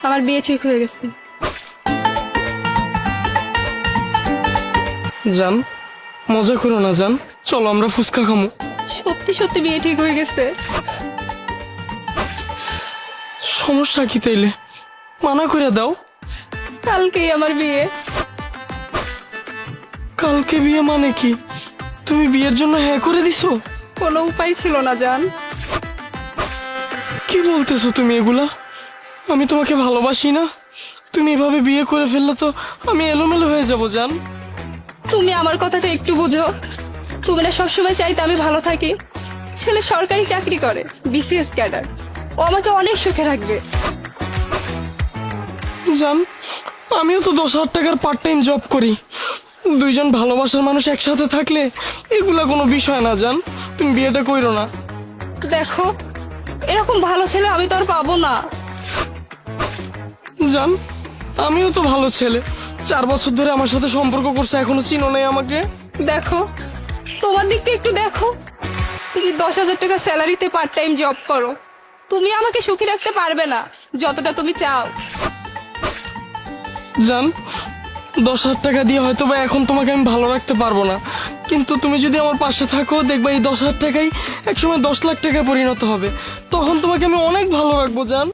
আমার বিয়ে ঠিক হয়ে গেছে। জান, মজা করো না জান, চলো আমরা ফুচকা খামো। সত্যি সত্যি বিয়ে ঠিক হয়ে গেছে। সমস্যা কি তাইলে? মানা করে দাও। কালকেই আমার বিয়ে। কালকে বিয়ে মানে কি? তুমি বিয়ের জন্য হ্যাঁ করে দিছো? কোনো উপায় ছিল না জান। কি বলতেছো তুমি এগুলা? আমি তোমাকে ভালোবাসি না? তুমি এভাবে বিয়ে করে ফেললে তো আমি এলোমেলো হয়ে যাব জান। তুমি আমার কথাটা একটু বুঝো। তুমি না সবসময় চাইতে আমি ভালো থাকি। ছেলে সরকারি চাকরি করে, বিসিএস ক্যাডার। ও আমাকে অনেক সুখে রাখবে। জান, আমিও তো 10,000 টাকার পার্ট টাইম জব করি। দুইজন ভালোবাসার মানুষ একসাথে থাকলে এগুলা কোনো বিষয় না জান। তুমি বিয়েটা কইরো না। দেখো, এরকম ভালো ছেলে আমি তো আর পাবো না। জান, আমিও তো ভালো ছেলে। 4 বছর ধরে আমার সাথে সম্পর্ক করছে, এখনো চিনো নাই আমাকে। দেখো, তোমার দিকটা একটু দেখো। তুমি 10,000 টাকা স্যালারিতে পার্ট টাইম জব করো। তুমি আমাকে সুখী রাখতে পারবে না যতটা তুমি চাও। জান, 10,000 টাকা দিয়ে হয়তো বা এখন তোমাকে আমি ভালো রাখতে পারবো না, কিন্তু তুমি যদি আমার পাশে থাকো দেখবা এই 10,000 টাকাই একসময় 10 লাখ টাকা পরিণত হবে। তখন তোমাকে আমি অনেক ভালো রাখবো জান।